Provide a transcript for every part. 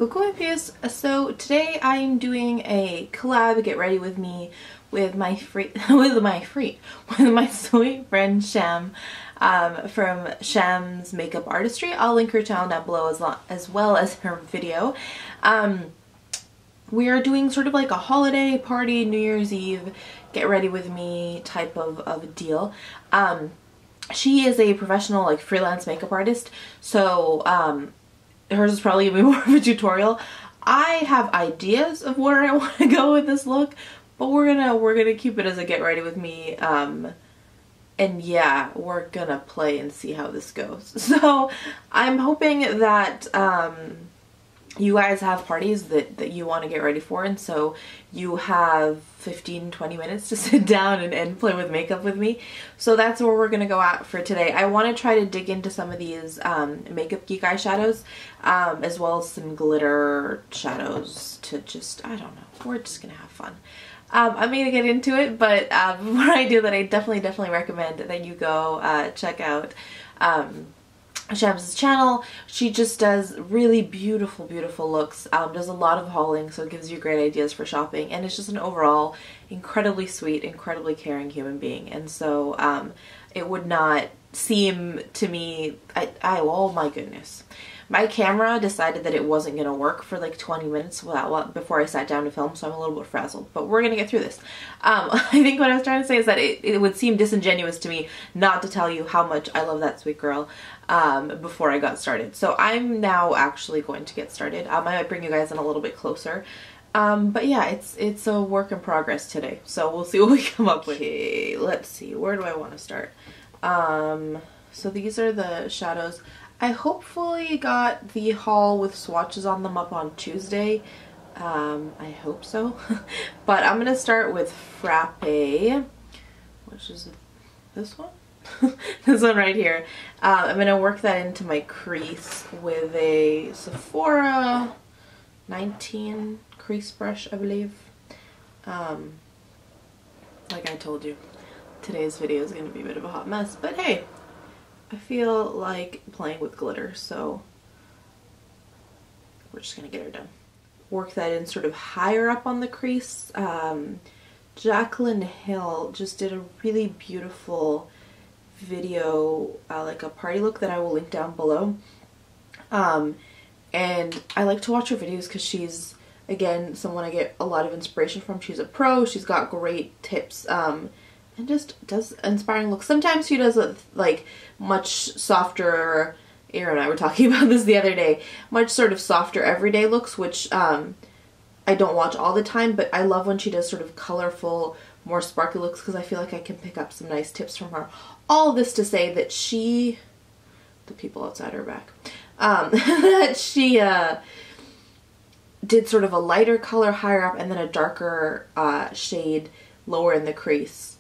Coco Infused. So today I'm doing a collab get ready with me with my sweet friend Sham from ShamzMakeupArtistry. I'll link her channel down below as well as her video. We are doing sort of like a holiday party, New Year's Eve, get ready with me type of deal. She is a professional like freelance makeup artist, so hers is probably gonna be more of a tutorial. I have ideas of where I want to go with this look, but we're gonna keep it as a get ready with me. And yeah, we're gonna play and see how this goes. So I'm hoping that you guys have parties that you want to get ready for, and so you have 15-20 minutes to sit down and play with makeup with me. So that's where we're gonna go at for today. I want to try to dig into some of these Makeup Geek eyeshadows, as well as some glitter shadows to just, I don't know, we're just gonna have fun. I'm gonna get into it, but before I do that, I definitely recommend that you go check out Sham's channel. She just does really beautiful looks, does a lot of hauling, so it gives you great ideas for shopping, and it's just an overall incredibly sweet, incredibly caring human being. And so it would not seem to me, oh my goodness, my camera decided that it wasn't going to work for like 20 minutes before I sat down to film, so I'm a little bit frazzled, but we're going to get through this. I think what I was trying to say is that it would seem disingenuous to me not to tell you how much I love that sweet girl before I got started. So I'm now actually going to get started. I might bring you guys in a little bit closer. But yeah, it's a work in progress today, so we'll see what we come up with. Okay, let's see, where do I want to start? So these are the shadows. I hopefully got the haul with swatches on them up on Tuesday. I hope so. But I'm gonna start with Frappe, which is this one? This one right here. I'm gonna work that into my crease with a Sephora 19 crease brush, I believe. Like I told you, today's video is gonna be a bit of a hot mess, but hey, I feel like playing with glitter, so we're just gonna get her done. Work that in sort of higher up on the crease. Jaclyn Hill just did a really beautiful video, like a party look that I will link down below. And I like to watch her videos because she's, again, someone I get a lot of inspiration from. She's a pro, she's got great tips, and just does inspiring looks. Sometimes she does like much softer, Aaron and I were talking about this the other day, much sort of softer everyday looks, which I don't watch all the time, but I love when she does sort of colorful, more sparkly looks, because I feel like I can pick up some nice tips from her. All of this to say that she, the people outside her back, that she did sort of a lighter color higher up and then a darker shade lower in the crease,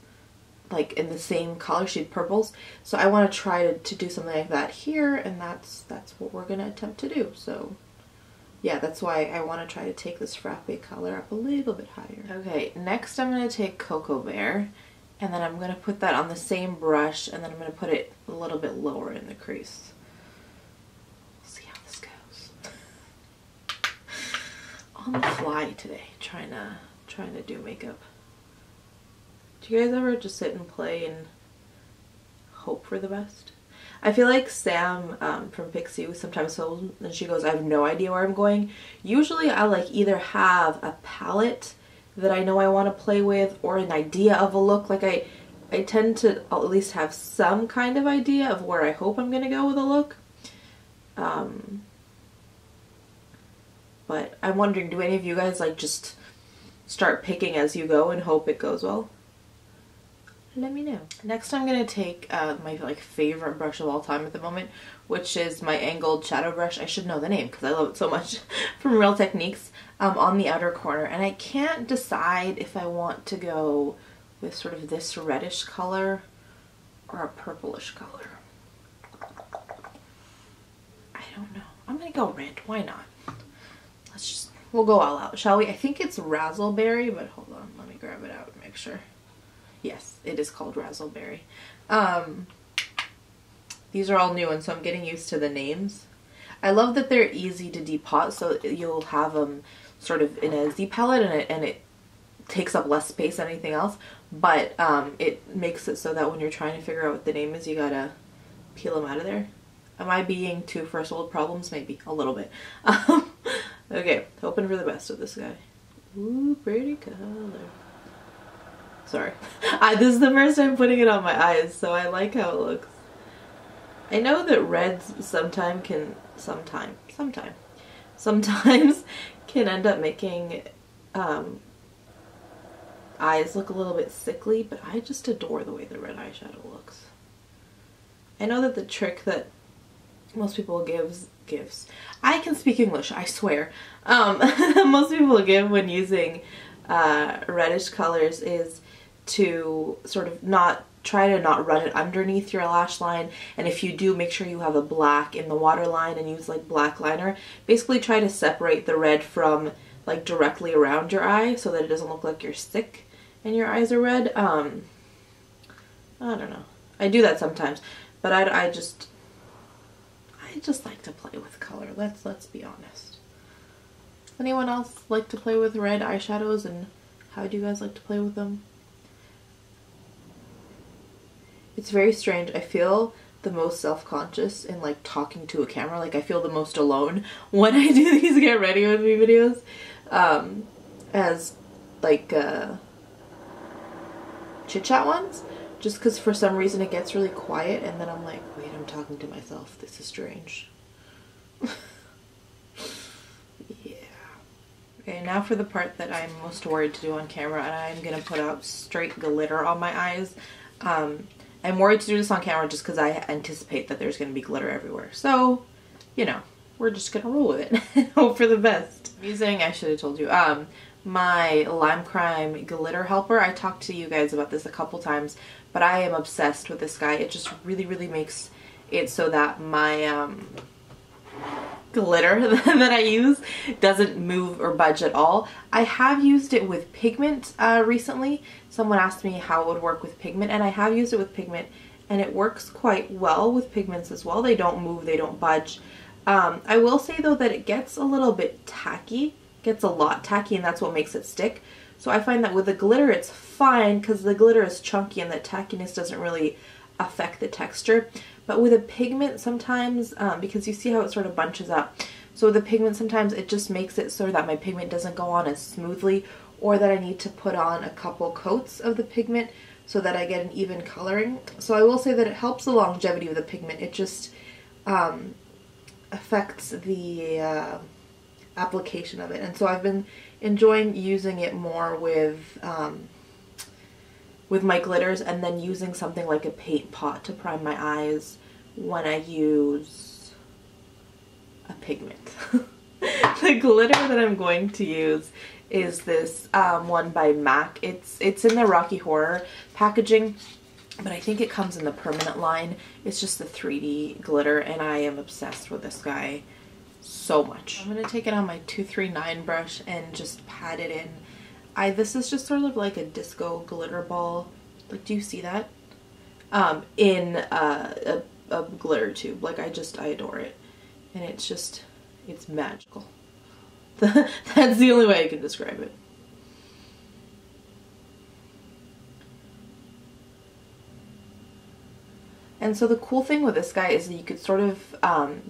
like in the same color shade purples. So I want to try to do something like that here, and that's what we're gonna attempt to do. So yeah, that's why I want to try to take this Frappe color up a little bit higher. Okay, next I'm gonna take Coco Bear, and then I'm gonna put that on the same brush, and then I'm gonna put it a little bit lower in the crease. We'll see how this goes. On the fly today, trying to do makeup. Do you guys ever just sit and play and hope for the best? I feel like Sam from Pixie sometimes films and she goes, I have no idea where I'm going. Usually I like either have a palette that I know I want to play with or an idea of a look. Like I tend to at least have some kind of idea of where I hope I'm going to go with a look. But I'm wondering, do any of you guys like just start picking as you go and hope it goes well? Let me know. Next I'm going to take my like favorite brush of all time at the moment, which is my angled shadow brush. I should know the name because I love it so much, from Real Techniques, on the outer corner. And I can't decide if I want to go with sort of this reddish color or a purplish color. I don't know. I'm going to go red. Why not? We'll go all out, shall we? I think it's Razzleberry, but hold on. Let me grab it out and make sure. Yes, it is called Razzleberry. These are all new, and so I'm getting used to the names. I love that they're easy to depot, so you'll have them sort of in a Z palette, and it takes up less space than anything else, but it makes it so that when you're trying to figure out what the name is, you gotta peel them out of there. Am I being too first world problems? Maybe a little bit. Okay, hoping for the best with this guy. Ooh, pretty color. Sorry. This is the first time putting it on my eyes, so I like how it looks. I know that reds sometimes can end up making eyes look a little bit sickly, but I just adore the way the red eyeshadow looks. I know that the trick that most people gives I can speak English, I swear. Most people give when using reddish colors is to sort of try to not run it underneath your lash line, and if you do, make sure you have a black in the waterline and use like black liner. Basically try to separate the red from like directly around your eye so that it doesn't look like you're sick and your eyes are red. I don't know. I do that sometimes, but I just like to play with color. Let's be honest. Anyone else like to play with red eyeshadows, and how do you guys like to play with them? It's very strange. I feel the most self-conscious in like talking to a camera. Like I feel the most alone when I do these get ready with me videos. As like chit chat ones. Just because for some reason it gets really quiet and then I'm like, wait, I'm talking to myself. This is strange. Yeah. Okay, now for the part that I'm most worried to do on camera, and I'm going to put out straight glitter on my eyes. I'm worried to do this on camera just because I anticipate that there's going to be glitter everywhere. So, you know, we're just going to roll with it and hope for the best. I'm using, I should have told you, my Limecrime glitter helper. I talked to you guys about this a couple times, but I am obsessed with this guy. It just really, really makes it so that my glitter that I use doesn't move or budge at all. I have used it with pigment recently. Someone asked me how it would work with pigment, and I have used it with pigment, and it works quite well with pigments as well. They don't move, they don't budge. I will say though that it gets a little bit tacky. Gets a lot tacky, and that's what makes it stick. So I find that with the glitter it's fine because the glitter is chunky and the tackiness doesn't really affect the texture. But with a pigment sometimes, because you see how it sort of bunches up, so with the pigment sometimes it just makes it so that my pigment doesn't go on as smoothly, or that I need to put on a couple coats of the pigment so that I get an even coloring. So I will say that it helps the longevity of the pigment. It just affects the application of it, and so I've been enjoying using it more with my glitters, and then using something like a paint pot to prime my eyes when I use a pigment. The glitter that I'm going to use is this one by MAC. It's in the Rocky Horror packaging, but I think it comes in the permanent line. It's just the 3D glitter, and I am obsessed with this guy so much. I'm going to take it on my 239 brush and just pat it in. This is just sort of like a disco glitter ball. Like, do you see that? In a glitter tube. Like, I adore it. And it's magical. That's the only way I can describe it. And so the cool thing with this guy is that you could sort of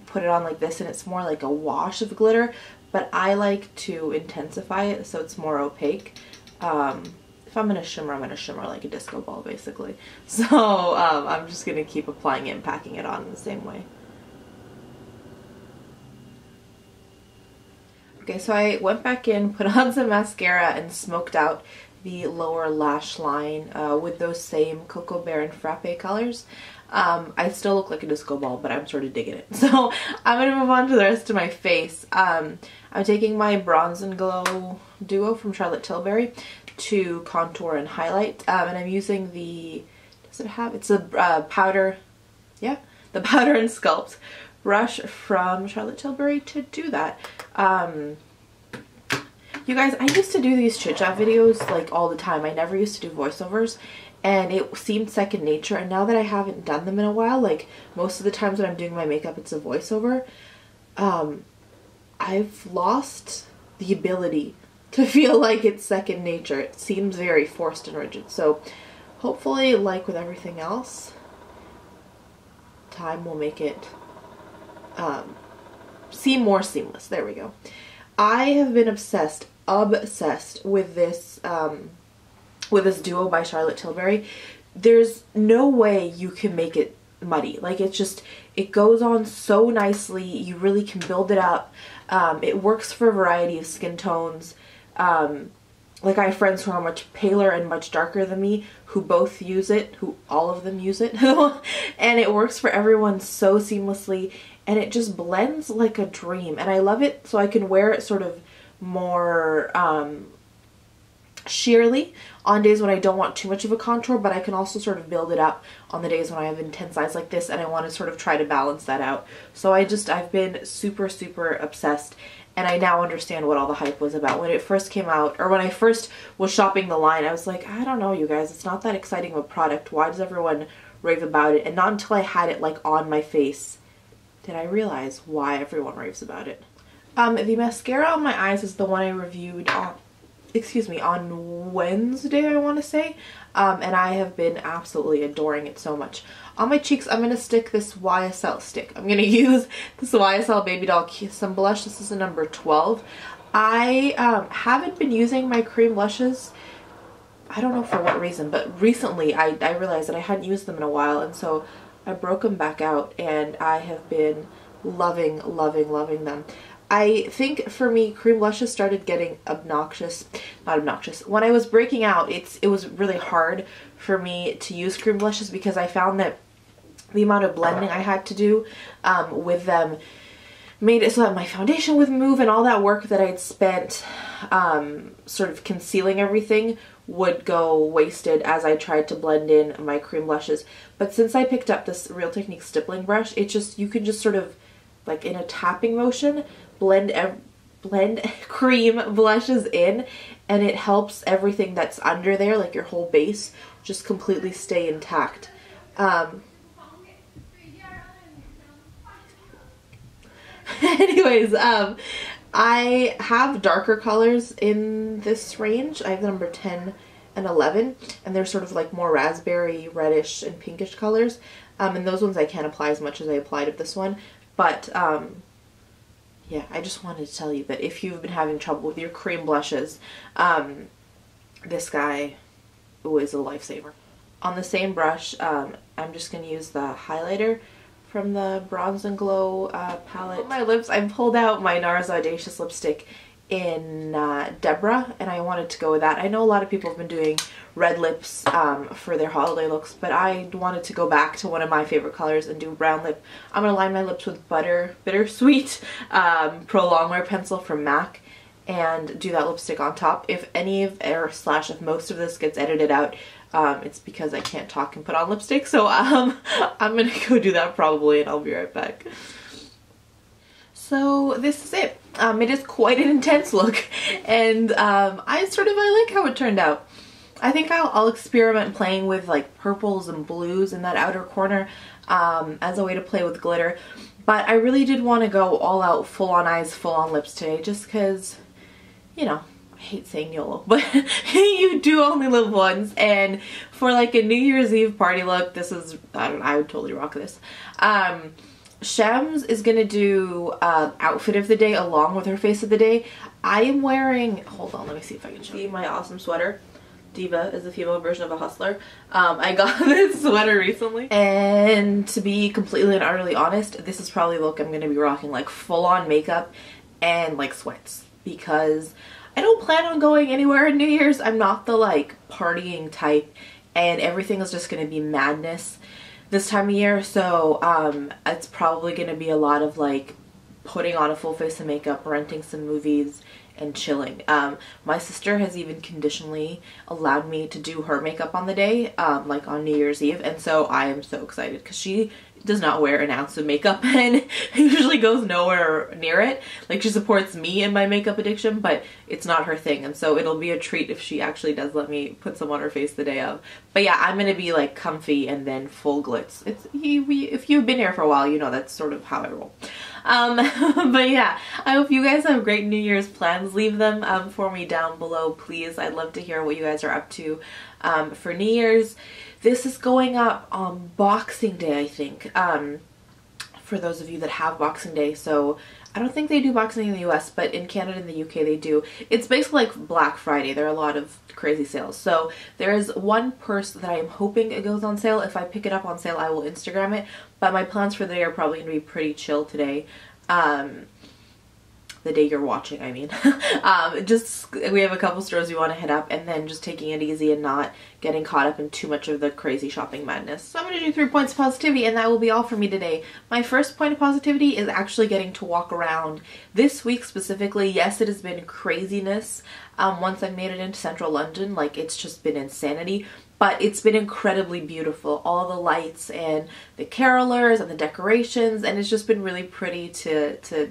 put it on like this and it's more like a wash of glitter, but I like to intensify it so it's more opaque. If I'm gonna shimmer like a disco ball basically. So I'm just gonna keep applying it and packing it on in the same way. Okay, so I went back in, put on some mascara, and smoked out the lower lash line with those same Coco Bear and Frappe colors. I still look like a disco ball, but I'm sort of digging it. So I'm going to move on to the rest of my face. I'm taking my Bronze and Glow Duo from Charlotte Tilbury to contour and highlight. And I'm using the, it's a powder, yeah, the Powder and Sculpt brush from Charlotte Tilbury to do that. You guys, I used to do these chit chat videos like all the time. I never used to do voiceovers, and it seemed second nature. And now that I haven't done them in a while, like most of the times when I'm doing my makeup it's a voiceover, I've lost the ability to feel like it's second nature. It seems very forced and rigid. So hopefully, like with everything else, time will make it seem more seamless. There we go. I have been obsessed with this duo by Charlotte Tilbury. There's no way you can make it muddy. Like, it's just, it goes on so nicely. You really can build it up. It works for a variety of skin tones. Like, I have friends who are much paler and much darker than me who both use it, all of them use it, and it works for everyone so seamlessly, and it just blends like a dream. And I love it, so I can wear it sort of more sheerly on days when I don't want too much of a contour, but I can also sort of build it up on the days when I have intense eyes like this and I want to sort of try to balance that out. So I've been super, super obsessed, and I now understand what all the hype was about. When it first came out, or when I first was shopping the line, I was like, I don't know, you guys, it's not that exciting of a product. Why does everyone rave about it? And not until I had it like on my face did I realize why everyone raves about it. The mascara on my eyes is the one I reviewed on Wednesday, I want to say, and I have been absolutely adoring it so much. On my cheeks, I'm going to stick this YSL stick. I'm going to use this YSL Baby Doll Kissin blush. This is a number 12. I haven't been using my cream blushes. I don't know for what reason, but recently I realized that I hadn't used them in a while, and so I broke them back out, and I have been loving, loving, loving them. I think for me, cream blushes started getting obnoxious. Not obnoxious. When I was breaking out, it was really hard for me to use cream blushes because I found that the amount of blending I had to do with them made it so that my foundation would move, and all that work that I'd spent sort of concealing everything would go wasted as I tried to blend in my cream blushes. But since I picked up this Real Techniques stippling brush, you can just sort of, like in a tapping motion, blend cream blushes in, and it helps everything that's under there, like your whole base, just completely stay intact. Anyways, I have darker colors in this range. I have the number 10 and 11, and they're sort of like more raspberry, reddish, and pinkish colors. And those ones I can't apply as much as I applied of this one. But, yeah, I just wanted to tell you that if you've been having trouble with your cream blushes, this guy is a lifesaver. On the same brush, I'm just going to use the highlighter from the Bronze and Glow palette. On my lips, I pulled out my NARS Audacious lipstick in Deborah, and I wanted to go with that. I know a lot of people have been doing red lips for their holiday looks, but I wanted to go back to one of my favorite colors and do a brown lip. I'm going to line my lips with Bittersweet Pro Longwear pencil from MAC and do that lipstick on top. If any of, if most of this gets edited out, it's because I can't talk and put on lipstick, so I'm going to go do that probably, and I'll be right back. So this is it. It is quite an intense look, and I like how it turned out. I think I'll experiment playing with like purples and blues in that outer corner as a way to play with glitter, but I really did want to go all out, full on eyes, full on lips today, just because, you know, I hate saying YOLO, but you do only live once, and for like a New Year's Eve party look, this is, I don't know, I would totally rock this. Shams is gonna do outfit of the day along with her face of the day. I am wearing, hold on, let me see if I can show you my awesome sweater. Diva is the female version of a hustler. I got this sweater recently, and to be completely and utterly honest, this is probably the look I'm gonna be rocking, like full on makeup and like sweats, because I don't plan on going anywhere in New Year's. I'm not the like partying type, and everything is just gonna be madness this time of year, so it's probably gonna be a lot of like putting on a full face of makeup, renting some movies, and chilling. My sister has even conditionally allowed me to do her makeup on the day, like on New Year's Eve, and so I am so excited because she does not wear an ounce of makeup and usually goes nowhere near it. Like, she supports me in my makeup addiction, but it's not her thing, and so it'll be a treat if she actually does let me put some on her face the day of. But yeah, I'm gonna be like comfy and then full glitz. If you've been here for a while, you know that's sort of how I roll. But yeah, I hope you guys have great New Year's plans. Leave them for me down below, please. I'd love to hear what you guys are up to for New Year's. This is going up on Boxing Day, I think, for those of you that have Boxing Day. So I don't think they do Boxing Day in the US, but in Canada and the UK they do. It's basically like Black Friday. There are a lot of crazy sales. So there is one purse that I am hoping it goes on sale. If I pick it up on sale, I will Instagram it. But my plans for the day are probably going to be pretty chill today. The day you're watching, I mean. We have a couple stores we want to hit up, and then just taking it easy and not getting caught up in too much of the crazy shopping madness. So I'm going to do 3 points of positivity, and that will be all for me today. My first point of positivity is actually getting to walk around. This week specifically, yes, it has been craziness. Once I made it into central London, like, it's just been insanity. But it's been incredibly beautiful. All the lights and the carolers and the decorations, and it's just been really pretty to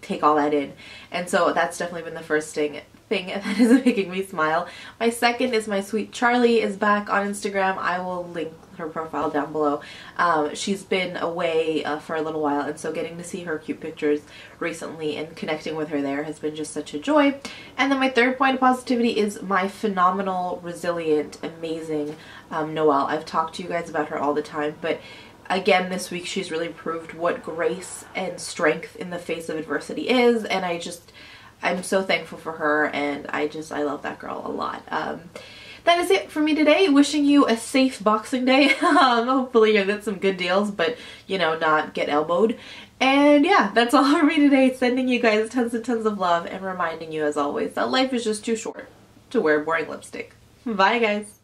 take all that in. And so that's definitely been the first thing that is making me smile. My second is my sweet Charlie is back on Instagram. I will link her profile down below. She's been away for a little while, and so getting to see her cute pictures recently and connecting with her there has been just such a joy. And then my third point of positivity is my phenomenal, resilient, amazing Noelle. I've talked to you guys about her all the time, but again, this week she's really proved what grace and strength in the face of adversity is, and I'm so thankful for her, and I love that girl a lot. That is it for me today. Wishing you a safe Boxing Day. Hopefully you'll get some good deals, but, you know, not get elbowed. And yeah, that's all for me today. Sending you guys tons and tons of love, and reminding you, as always, that life is just too short to wear boring lipstick. Bye, guys.